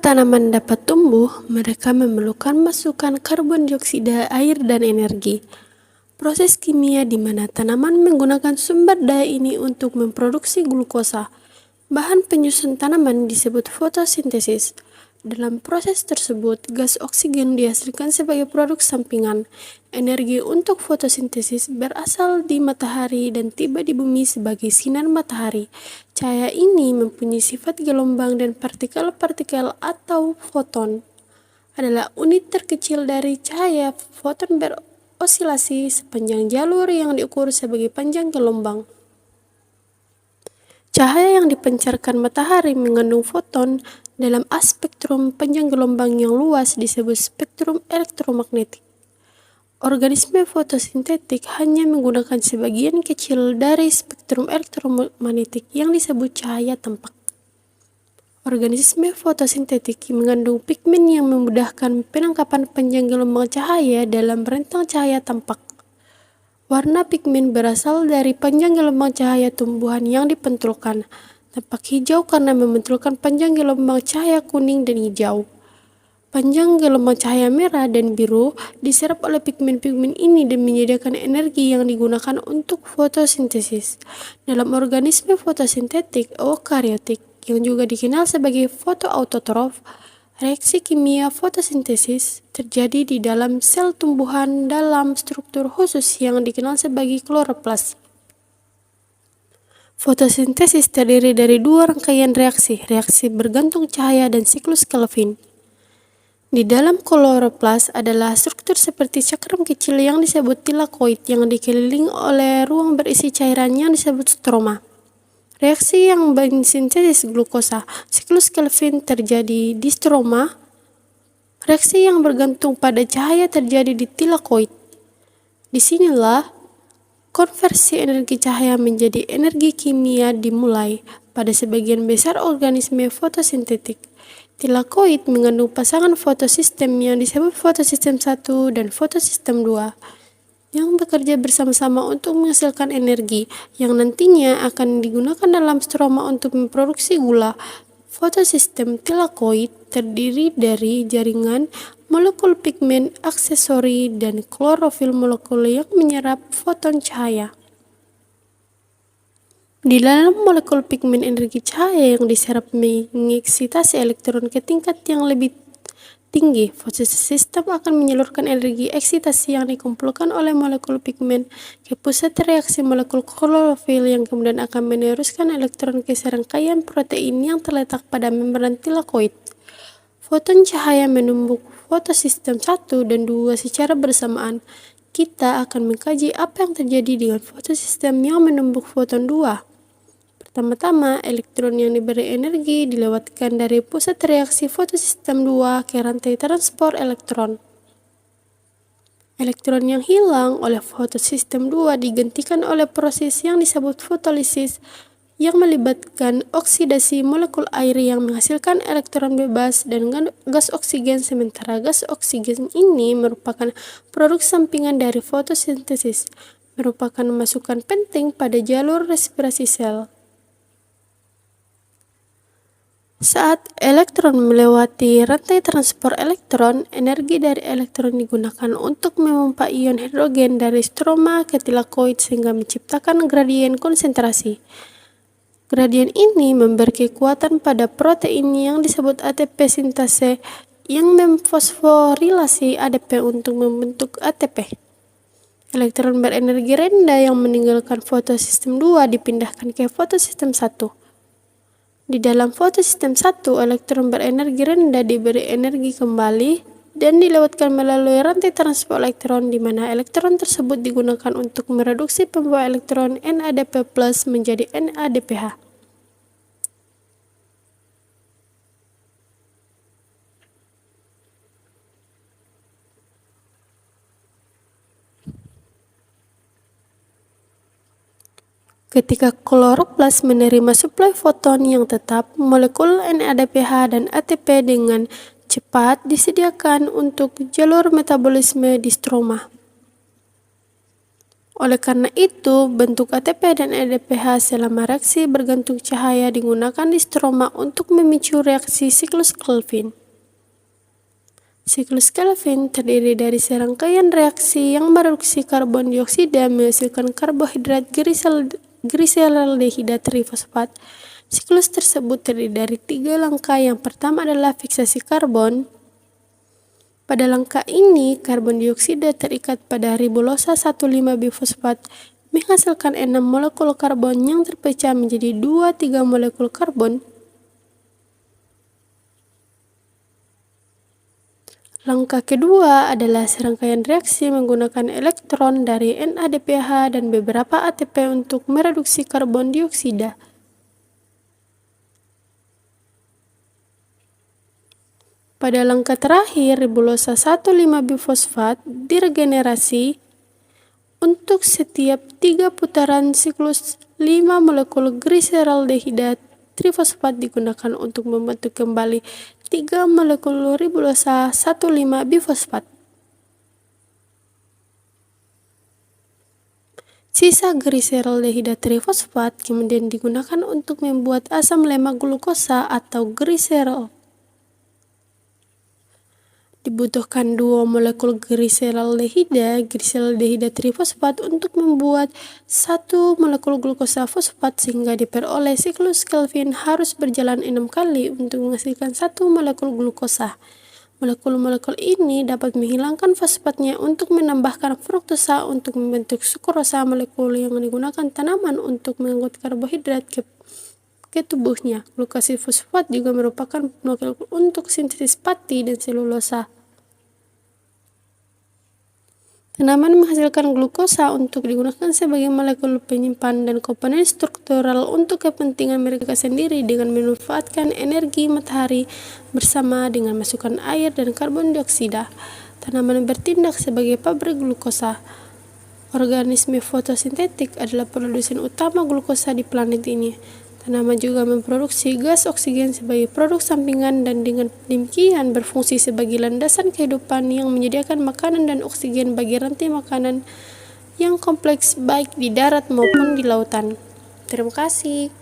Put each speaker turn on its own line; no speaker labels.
tanaman dapat tumbuh, mereka memerlukan masukan karbon dioksida, air, dan energi. Proses kimia di mana tanaman menggunakan sumber daya ini untuk memproduksi glukosa. Bahan penyusun tanaman disebut fotosintesis. Dalam proses tersebut, gas oksigen dihasilkan sebagai produk sampingan. Energi untuk fotosintesis berasal di matahari dan tiba di bumi sebagai sinar matahari. Cahaya ini mempunyai sifat gelombang dan partikel-partikel atau foton adalah unit terkecil dari cahaya. Foton berosilasi sepanjang jalur yang diukur sebagai panjang gelombang. Cahaya yang dipancarkan matahari mengandung foton. Dalam spektrum panjang gelombang yang luas disebut spektrum elektromagnetik. Organisme fotosintetik hanya menggunakan sebagian kecil dari spektrum elektromagnetik yang disebut cahaya tampak. Organisme fotosintetik mengandung pigmen yang memudahkan penangkapan panjang gelombang cahaya dalam rentang cahaya tampak. Warna pigmen berasal dari panjang gelombang cahaya tumbuhan yang dipantulkan. Tampak hijau karena memantulkan panjang gelombang cahaya kuning dan hijau. Panjang gelombang cahaya merah dan biru diserap oleh pigmen-pigmen ini dan menyediakan energi yang digunakan untuk fotosintesis. Dalam organisme fotosintetik eukariotik yang juga dikenal sebagai fotoautotrof, reaksi kimia fotosintesis terjadi di dalam sel tumbuhan dalam struktur khusus yang dikenal sebagai kloroplas. Fotosintesis terdiri dari dua rangkaian reaksi bergantung cahaya dan siklus Kelvin. Di dalam kloroplas adalah struktur seperti cakram kecil yang disebut tilakoid yang dikelilingi oleh ruang berisi cairan yang disebut stroma. Reaksi yang mensintesis glukosa, siklus Kelvin terjadi di stroma. Reaksi yang bergantung pada cahaya terjadi di tilakoid. Disinilah konversi energi cahaya menjadi energi kimia dimulai pada sebagian besar organisme fotosintetik. Tilakoid mengandung pasangan fotosistem yang disebut fotosistem 1 dan fotosistem 2 yang bekerja bersama-sama untuk menghasilkan energi yang nantinya akan digunakan dalam stroma untuk memproduksi gula. Fotosistem tilakoid terdiri dari jaringan molekul pigmen aksesori dan klorofil molekul yang menyerap foton cahaya. Di dalam molekul pigmen, energi cahaya yang diserap mengeksitasi elektron ke tingkat yang lebih tinggi. Fotosistem akan menyalurkan energi eksitasi yang dikumpulkan oleh molekul pigmen ke pusat reaksi molekul klorofil yang kemudian akan meneruskan elektron ke serangkaian protein yang terletak pada membran tilakoid. Foton cahaya menumbuk fotosistem 1 dan 2 secara bersamaan. Kita akan mengkaji apa yang terjadi dengan fotosistem yang menumbuk foton 2. Pertama-tama, elektron yang diberi energi dilewatkan dari pusat reaksi fotosistem 2 ke rantai transport elektron. Elektron yang hilang oleh fotosistem 2 digantikan oleh proses yang disebut fotolisis yang melibatkan oksidasi molekul air yang menghasilkan elektron bebas dan gas oksigen, sementara gas oksigen ini merupakan produk sampingan dari fotosintesis, merupakan masukan penting pada jalur respirasi sel. Saat elektron melewati rantai transport elektron, energi dari elektron digunakan untuk memompa ion hidrogen dari stroma ke tilakoid sehingga menciptakan gradien konsentrasi. Gradien ini memberi kekuatan pada protein yang disebut ATP sintase yang memfosforilasi ADP untuk membentuk ATP. Elektron berenergi rendah yang meninggalkan fotosistem 2 dipindahkan ke fotosistem 1. Di dalam fotosistem 1, elektron berenergi rendah diberi energi kembali dan dilewatkan melalui rantai transport elektron di mana elektron tersebut digunakan untuk mereduksi pembawa elektron NADP+ menjadi NADPH. Ketika kloroplas menerima suplai foton yang tetap, molekul NADPH dan ATP dengan cepat disediakan untuk jalur metabolisme di stroma. Oleh karena itu, bentuk ATP dan EDPH selama reaksi bergantung cahaya digunakan di stroma untuk memicu reaksi siklus Kelvin. Siklus Kelvin terdiri dari serangkaian reaksi yang mereduksi karbon dioksida menghasilkan karbohidrat griselaldehida trifosfat. Siklus tersebut terdiri dari 3 langkah. Yang pertama adalah fiksasi karbon. Pada langkah ini, karbon dioksida terikat pada ribulosa 1,5-bifosfat menghasilkan 6 molekul karbon yang terpecah menjadi 2-3 molekul karbon. Langkah kedua adalah serangkaian reaksi menggunakan elektron dari NADPH dan beberapa ATP untuk mereduksi karbon dioksida. Pada langkah terakhir, ribulosa 1,5-bifosfat diregenerasi. Untuk setiap 3 putaran siklus, 5 molekul griseraldehida trifosfat digunakan untuk membentuk kembali 3 molekul ribulosa 1,5-bifosfat. Sisa griseraldehida trifosfat kemudian digunakan untuk membuat asam lemak glukosa atau gliserol. Dibutuhkan 2 molekul griseraldehida trifosfat untuk membuat 1 molekul glukosa fosfat sehingga diperoleh siklus Kelvin harus berjalan 6 kali untuk menghasilkan 1 molekul glukosa. Molekul-molekul ini dapat menghilangkan fosfatnya untuk menambahkan fruktosa untuk membentuk sukrosa, molekul yang digunakan tanaman untuk mengangkut karbohidrat ke tubuhnya. Glukosid fosfat juga merupakan molekul untuk sintesis pati dan selulosa. Tanaman menghasilkan glukosa untuk digunakan sebagai molekul penyimpan dan komponen struktural untuk kepentingan mereka sendiri dengan memanfaatkan energi matahari bersama dengan masukan air dan karbon dioksida. Tanaman bertindak sebagai pabrik glukosa. Organisme fotosintetik adalah produsen utama glukosa di planet ini. Tanaman juga memproduksi gas oksigen sebagai produk sampingan dan dengan demikian berfungsi sebagai landasan kehidupan yang menyediakan makanan dan oksigen bagi rantai makanan yang kompleks baik di darat maupun di lautan. Terima kasih.